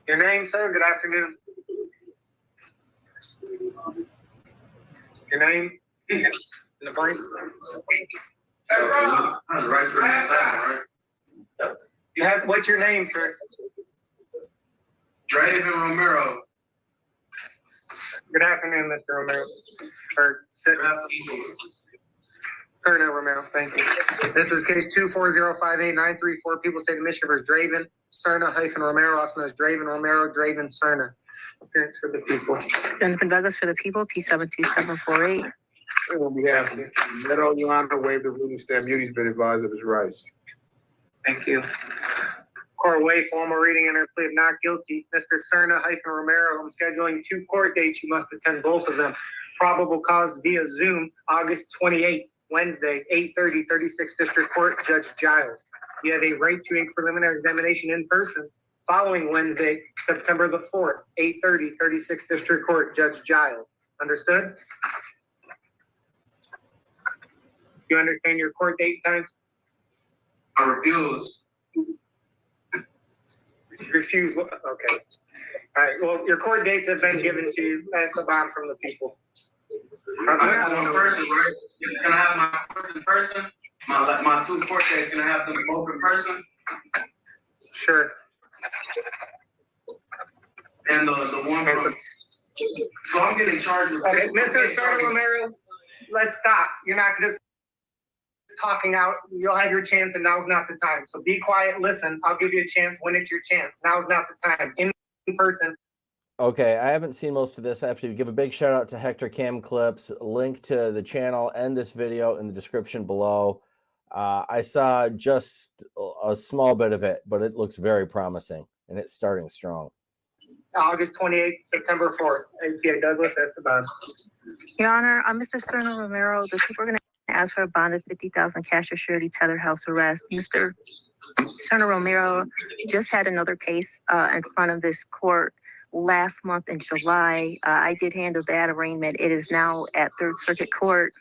Your name, sir? Good afternoon. Your name? In the blank? You have, what's your name, sir? Draven Romero. Good afternoon, Mr. Romero. Or Serna Romero, thank you. This is case 24058-934, People State of Michigan versus Draven Serna-Romero, also known as Draven Romero, Draven Serna. Appearance for the people. Jonathan Douglas for the people, P72748. On behalf of the Middle, Your Honor, waive the ruling stamp duty, has been advised of his rights. Thank you. Court waive formal reading and plea of not guilty. Mr. Serna-Romero, I'm scheduling 2 court dates. You must attend both of them. Probable cause via Zoom, August 28th, Wednesday, 8:30, 36th District Court, Judge Giles. You have a right to a preliminary examination in person following Wednesday, September the 4th, 8:30, 36th District Court, Judge Giles. Understood? You understand your court date times? I refuse. Refuse. Okay. All right. Well, your court dates have been given to you. Pass the bond from the people. I have one person, right? Can I have my courts in person? My 2 court dates, can I have them both in person? Sure. And the one from, so I'm getting charged with. Okay, Mr. Serna-Romero, let's stop. You're not just talking out. You'll have your chance, and now's not the time. So be quiet, listen. I'll give you a chance when it's your chance. Now's not the time. In person. Okay, I haven't seen most of this. I have to give a big shout out to Hector Cam Clips. Link to the channel and this video in the description below. I saw just a small bit of it, but it looks very promising, and it's starting strong. August 28th, September 4th. APA Douglas, that's the bond. Your Honor, Mr. Serna-Romero, the people are going to ask for a bond of $50,000 cash or surety, tethered house arrest. Mr. Serna-Romero just had another case in front of this court last month in July. I did handle that arraignment. It is now at Third Circuit Court,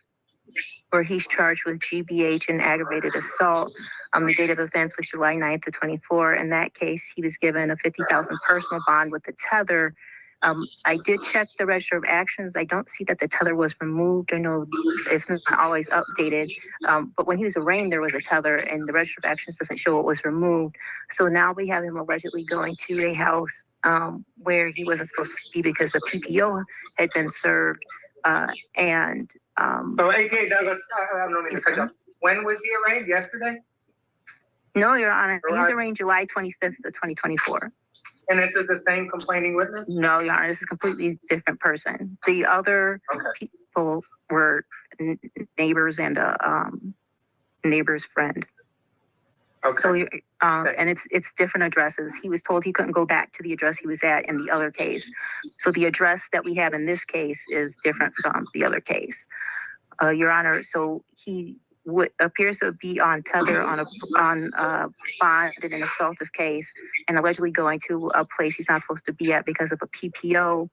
where he's charged with GBH and aggravated assault. The date of offense was July 9th to 24. In that case, he was given a $50,000 personal bond with the tether. I did check the register of actions. I don't see that the tether was removed. I know it's not always updated, but when he was arraigned, there was a tether, and the register of actions doesn't show it was removed. So now we have him allegedly going to a house where he wasn't supposed to be because the PPO had been served. So APA Douglas, I don't need to cut you off. When was he arraigned? Yesterday? No, Your Honor. He's arraigned July 25th of 2024. And this is the same complaining witness? No, Your Honor, this is a completely different person. The other people were neighbors and a neighbor's friend. Okay. So, and it's different addresses. He was told he couldn't go back to the address he was at in the other case. So the address that we have in this case is different from the other case. Your Honor, so he appears to be on tether on a bond in an assaultive case and allegedly going to a place he's not supposed to be at because of a PPO.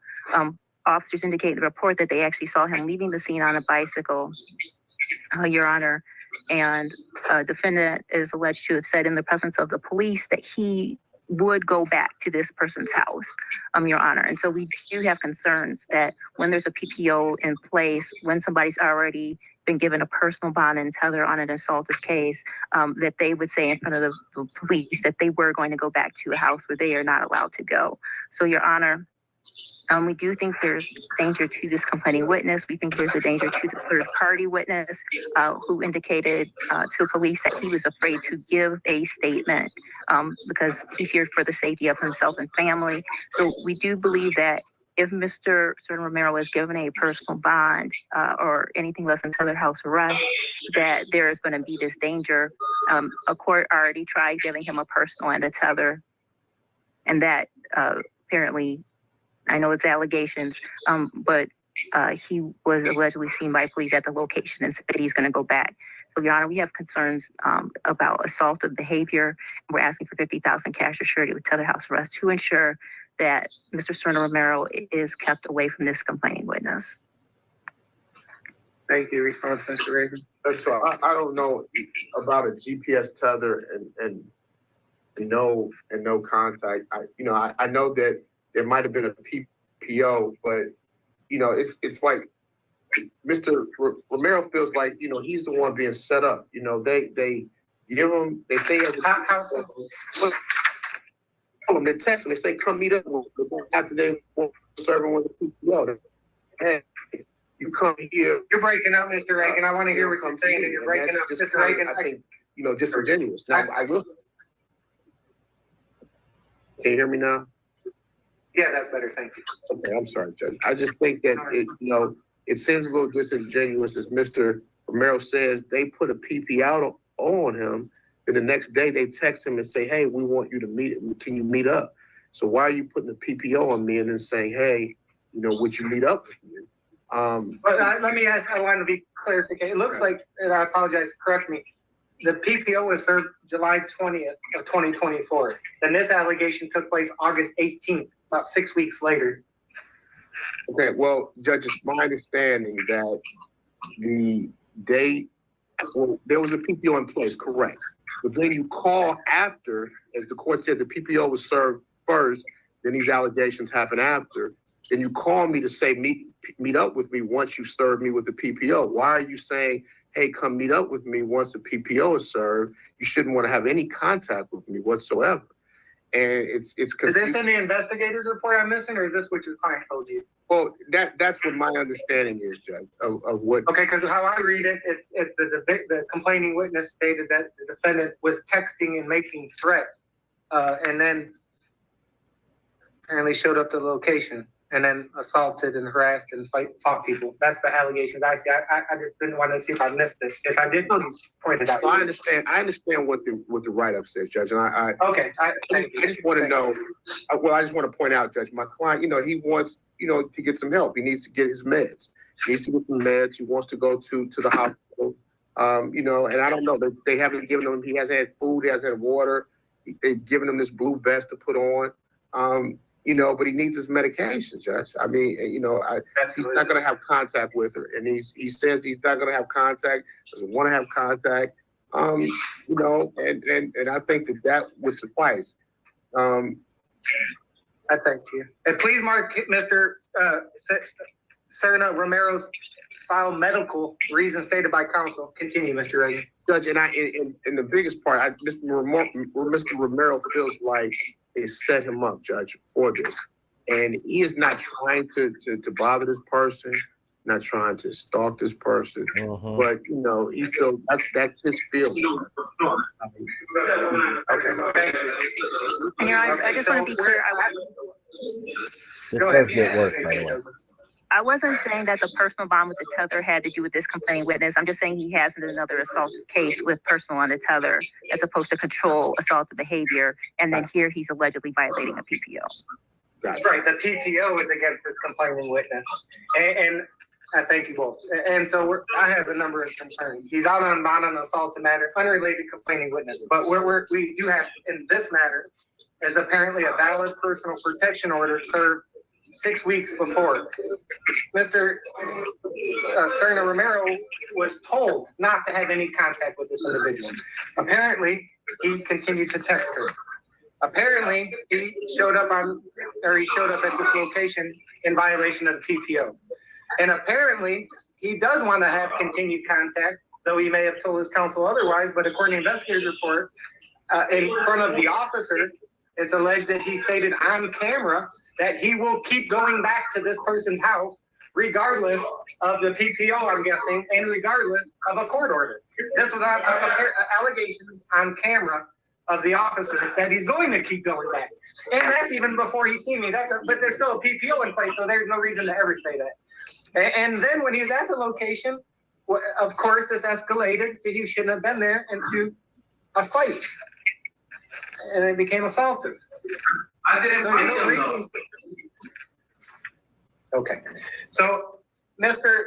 Officers indicate in the report that they actually saw him leaving the scene on a bicycle, Your Honor. And defendant is alleged to have said in the presence of the police that he would go back to this person's house, Your Honor. And so we do have concerns that when there's a PPO in place, when somebody's already been given a personal bond and tether on an assaultive case, that they would say in front of the police that they were going to go back to a house where they are not allowed to go. So, Your Honor, we do think there's danger to this complaining witness. We think there's a danger to the third party witness who indicated to police that he was afraid to give a statement because he feared for the safety of himself and family. So we do believe that if Mr. Serna-Romero is given a personal bond or anything less than tethered house arrest, that there is going to be this danger. A court already tried giving him a personal and a tether, and that apparently, I know it's allegations, but he was allegedly seen by police at the location and said he's going to go back. So, Your Honor, we have concerns about assaultive behavior. We're asking for $50,000 cash or surety with tethered house arrest to ensure that Mr. Serna-Romero is kept away from this complaining witness. Thank you. Response, Mr. Raven. That's all. I don't know about a GPS tether and and no contact. I know that there might have been a PPO, but it's like Mr. Romero feels like he's the one being set up. They give him, they say How so? they text him, they say come meet up after they serving with the PPO. Hey, you come here. You're breaking up, Mr. Reagan. I want to hear what you're saying, and you're breaking up, Mr. Reagan. I think disingenuous. Now I will. Can you hear me now? Yeah, that's better. Thank you. Okay, I'm sorry, Judge. I just think that it seems a little disingenuous, as Mr. Romero says. They put a PP out on him, and the next day they text him and say, "Hey, we want you to meet. Can you meet up?" So why are you putting a PPO on me and then saying, "Hey, would you meet up with me?" But let me ask. I want to be clarification. It looks like, and I apologize. Correct me. The PPO was served July 20th of 2024. Then this allegation took place August 18th, about 6 weeks later. Okay, well, Judge, it's my understanding that the date, there was a PPO in place, correct. But then you call after, as the court said, the PPO was served first, then these allegations happen after. Then you call me to say, meet up with me once you serve me with the PPO. Why are you saying, hey, come meet up with me once the PPO is served? You shouldn't want to have any contact with me whatsoever. And it's Is this in the investigator's report I'm missing, or is this what your client told you? Well, that's what my understanding is, Judge, of what. Okay, because how I read it, it's the complaining witness stated that the defendant was texting and making threats, and then apparently showed up to the location and then assaulted and harassed and fought people. That's the allegations I see. I just didn't want to see if I missed it. If I did, please point it out. So I understand what the write-up says, Judge, and I just want to know. I just want to point out, Judge, my client, he wants, to get some help. He needs to get his meds. He needs to get some meds. He wants to go to the hospital. And I don't know. They haven't given him. He hasn't had food. He hasn't had water. They've given him this blue vest to put on. But he needs his medication, Judge. I mean, he's not going to have contact with her, and he says he's not going to have contact. Doesn't want to have contact. And I think that would suffice. I thank you. And please mark Mr. Serna Romero's file medical reasons stated by counsel. Continue, Mr. Reagan. Judge, and the biggest part, Mr. Romero feels like they set him up, Judge, for this. And he is not trying to bother this person, not trying to stalk this person, but, he feels that's his feeling. Okay, thank you. I just want to be clear. This does get worse, by the way. I wasn't saying that the personal bond with the tether had to do with this complaining witness. I'm just saying he has another assault case with personal on the tether as opposed to control assaultive behavior. And then here he's allegedly violating a PPO. Right. The PPO is against this complaining witness. And I thank you both. And so I have a number of concerns. He's out on bond on assault matter, unrelated complaining witness. But we do have in this matter is apparently a valid personal protection order served 6 weeks before. Mr. Serna Romero was told not to have any contact with this individual. Apparently, he continued to text her. Apparently, he showed up at this location in violation of the PPO. And apparently, he does want to have continued contact, though he may have told his counsel otherwise, but according to investigators' report, in front of the officers, it's alleged that he stated on camera that he will keep going back to this person's house regardless of the PPO, I'm guessing, and regardless of a court order. This was allegations on camera of the officers that he's going to keep going back. And that's even before he's seen me. But there's still a PPO in place, so there's no reason to ever say that. And then when he was at the location, of course, this escalated to he shouldn't have been there into a fight. And it became assaultive. I didn't fight them, though. Okay. So Mr.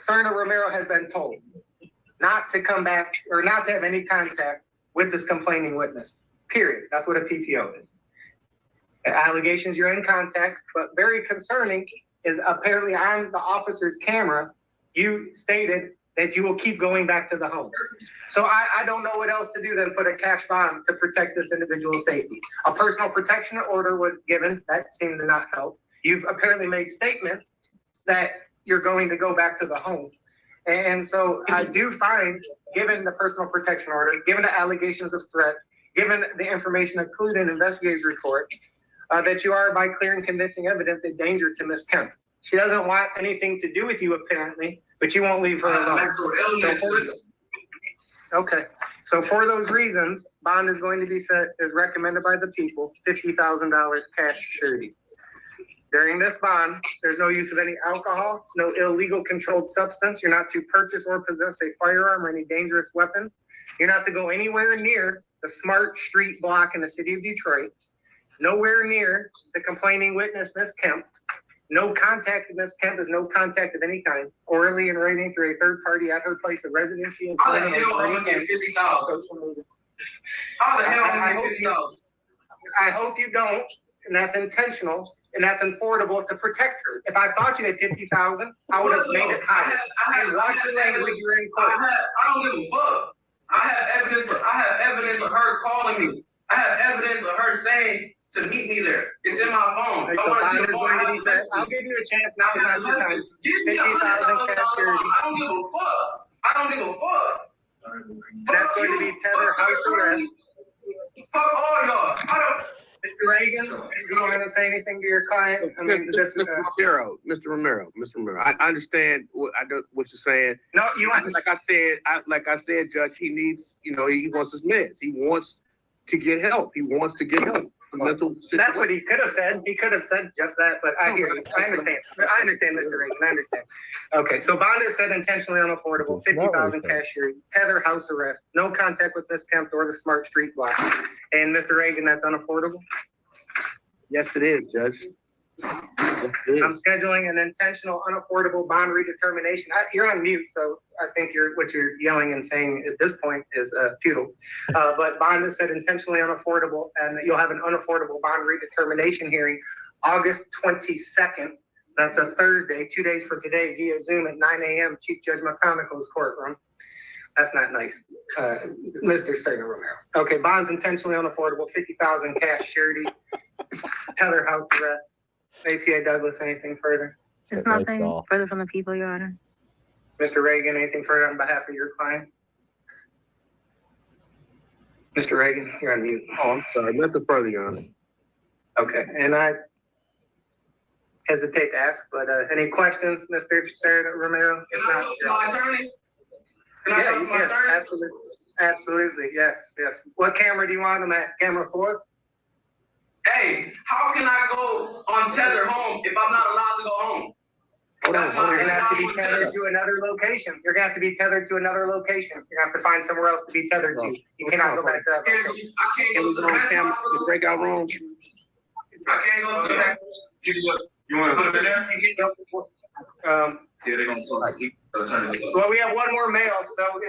Serna Romero has been told not to come back or not to have any contact with this complaining witness. Period. That's what a PPO is. The allegations you're in contact, but very concerning is apparently on the officer's camera, you stated that you will keep going back to the home. So I don't know what else to do than put a cash bond to protect this individual's safety. A personal protection order was given. That seemed to not help. You've apparently made statements that you're going to go back to the home. And so I do find, given the personal protection order, given the allegations of threats, given the information included in the investigator's report, that you are, by clear and convincing evidence, a danger to Ms. Kemp. She doesn't want anything to do with you, apparently, but you won't leave her alone. Mental illness. Okay, so for those reasons, bond is going to be set as recommended by the people, $50,000 cash surety. During this bond, there's no use of any alcohol, no illegal controlled substance. You're not to purchase or possess a firearm or any dangerous weapon. You're not to go anywhere near the Smart Street block in the city of Detroit. Nowhere near the complaining witness, Ms. Kemp. No contact with Ms. Kemp is no contact of any kind, orally and writing through a third party at her place of residency. How the hell am I gonna get $50,000? How the hell am I gonna get $50,000? I hope you don't, and that's intentional, and that's affordable to protect her. If I thought you had 50,000, I would have made it higher. I watch the language you're in court. I don't give a fuck. I have evidence of her calling me. I have evidence of her saying to meet me there. It's in my phone. Right, so bond is going to be set. I'll give you a chance now. Is not your time. 50,000 cash surety. I don't give a fuck. I don't give a fuck. That's going to be tether, house arrest. Fuck all y'all. I don't. Mr. Reagan, you go ahead and say anything to your client. I mean, this is Mr. Romero. I understand what you're saying. no. You want Like I said, Judge, he needs, he wants his meds. He wants to get help. He wants to get help. Mental situation. That's what he could have said. He could have said just that, but I hear you. I understand. I understand, Mr. Reagan. I understand. Okay, so bond is said intentionally unaffordable, 50,000 cash surety, tether, house arrest, no contact with Ms. Kemp or the Smart Street block. And Mr. Reagan, that's unaffordable? Yes, it is, Judge. Yes, it is. I'm scheduling an intentional unaffordable bond redetermination. You're on mute, so I think what you're yelling and saying at this point is futile. But bond is said intentionally unaffordable, and you'll have an unaffordable bond redetermination hearing August 22nd. That's a Thursday, 2 days from today, via Zoom at 9 a.m. Chief Judge McConaughey's courtroom. That's not nice, Mr. Sager Romero. Okay, bond's intentionally unaffordable, 50,000 cash surety, tether, house arrest. APA Douglas, anything further? There's Right, nothing Skull. further from the people, Your Honor. Mr. Reagan, anything further on behalf of your client? Mr. Reagan, you're on mute. Oh, I'm sorry. Nothing further, Your Honor. Okay, and I hesitate to ask, but any questions, Mr. Sarah Romero? If Can I not, talk to my attorney? Can I yeah, talk you to my can. attorney? Absolutely. Absolutely. Yes, yes. What camera do you want them at? Camera 4? Hey, how can I go on tether home if I'm not allowed to go home? Hold on, That's you're my- gonna that's have to not be what's tethered there. to another location. You're gonna have to be tethered to another location. You're gonna have to find somewhere else to be tethered to. You cannot go back to that I can't location. go to the mental hospital. Breakout room. I can't go to that. You want to put them in there? Um, Yeah, they're gonna turn it up. well, we have one more mail, so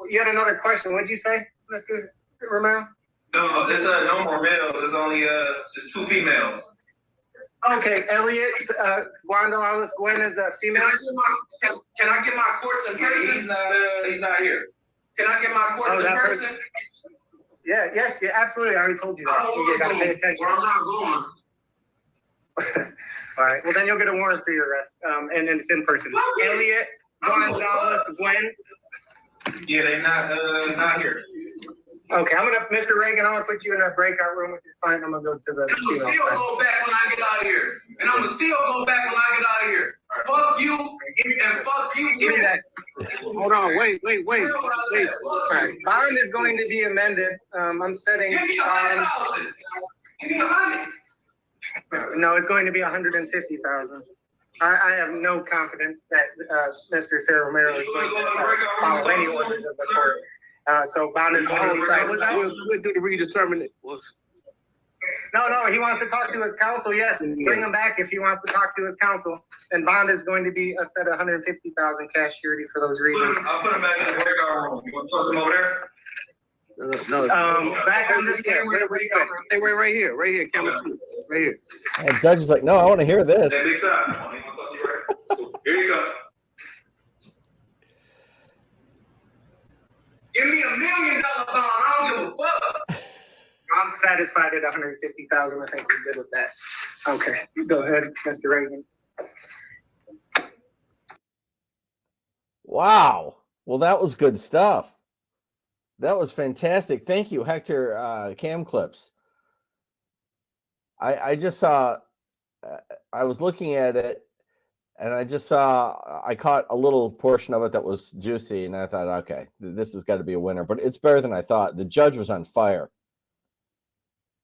you had another question. What'd you say, Mr. Romero? No, it's no more males. It's only it's 2 females. Okay, Elliot, Wanda Alice Gwen is a female. Can I get my courts in person? He's not here. Can I get my courts Oh, in that person? Yeah, yes, yeah, absolutely. I already told you I that. don't You want gotta pay to, attention. or I'm not going. All right, well, then you'll get a warrant for your arrest, and it's in person. Elliot, Gonzalez, Gwen. Yeah, they're not here. Okay, Mr. Reagan, I'm gonna put you in a breakout room with your client. I'm gonna go to the And I'm female gonna still side. go back when I get out of here. And I'm gonna still go back when I get out of here. Fuck you and fuck you Give me too. that. Hold on. Wait. Hear what I said. Fuck All you. right, bond is going to be amended. I'm setting, Give me 100,000. Give me 100. no, it's going to be 150,000. I have no confidence that, Mr. Sarah Romero is going to follow any orders of the court. So bond is going to be, We'll do the redeterminate. no, he wants to talk to his counsel. Yes, bring him back if he wants to talk to his counsel. And bond is going to be a set of 150,000 cash surety for those reasons. I'll put him back in the breakout room. You want to talk to him over there? No. Back on this camera. They were right here, camera 2, right here. And judge is like, no, I want to hear this. That big time. He wants to talk to you right. Here you go. $1 million bond. I don't give a fuck. I'm satisfied at 150,000. I think we're good with that. Okay, go ahead, Mr. Reagan. Wow. Well, that was good stuff. That was fantastic. Thank you, Hector Cam Clips. I just saw, I was looking at it and I caught a little portion of it that was juicy. And I thought, okay, this has got to be a winner, but it's better than I thought. The judge was on fire.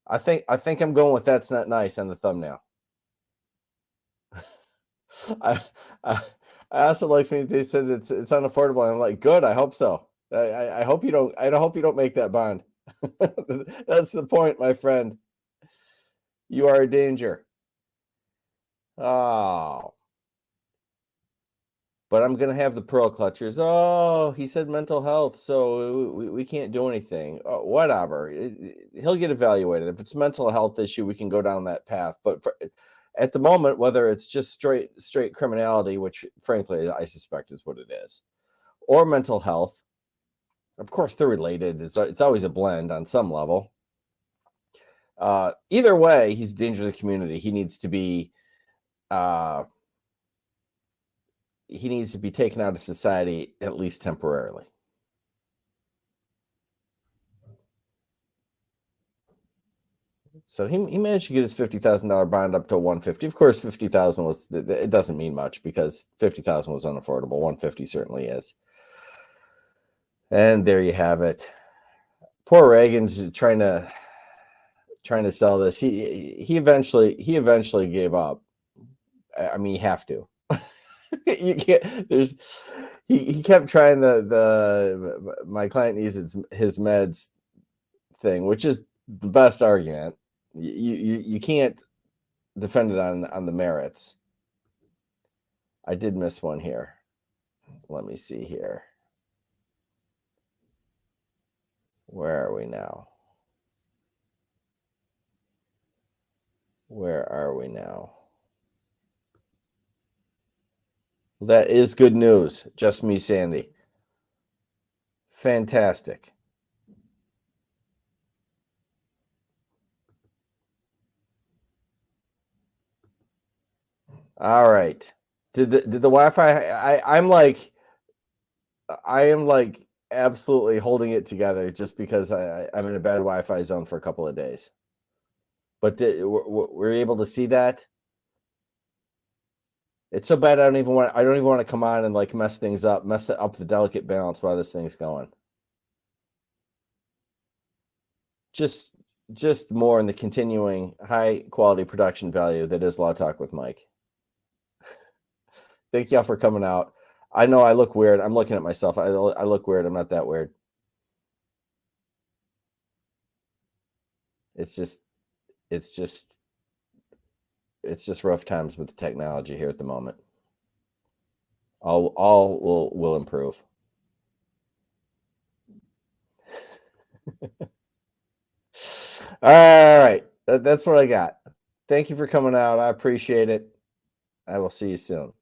I think I'm going with That's Not Nice on the thumbnail. I also like when they said it's unaffordable. And I'm like, good. I hope so. I hope you don't. I hope you don't make that bond. That's the point, my friend. You are a danger. Oh, but I'm gonna have the pearl clutchers. Oh, he said mental health, so we can't do anything. Oh, whatever. He'll get evaluated. If it's a mental health issue, we can go down that path. But at the moment, whether it's just straight criminality, which frankly I suspect is what it is, or mental health, of course they're related. It's always a blend on some level. Either way, he's a danger to the community. He needs to be taken out of society, at least temporarily. So he managed to get his $50,000 bond up to 150. Of course, 50,000 was, it doesn't mean much because 50,000 was unaffordable. 150 certainly is. And there you have it. Poor Reagan's trying to sell this. He eventually gave up. I mean, you have to. You can't. He kept trying the my client needs his meds thing, which is the best argument. You can't defend it on the merits. I did miss one here. Let me see here. Where are we now? Where are we now? That is good news. Just me, Sandy. Fantastic. All right. Did the Wi-Fi? I am like absolutely holding it together just because I'm in a bad Wi-Fi zone for a couple of days. But were you able to see that? It's so bad I don't even want to come on and like mess up the delicate balance while this thing's going. Just more in the continuing high quality production value that is Law Talk with Mike. Thank y'all for coming out. I know I look weird. I'm looking at myself. I look weird. I'm not that weird. It's just rough times with the technology here at the moment. All will improve. All right. That's what I got. Thank you for coming out. I appreciate it. I will see you soon.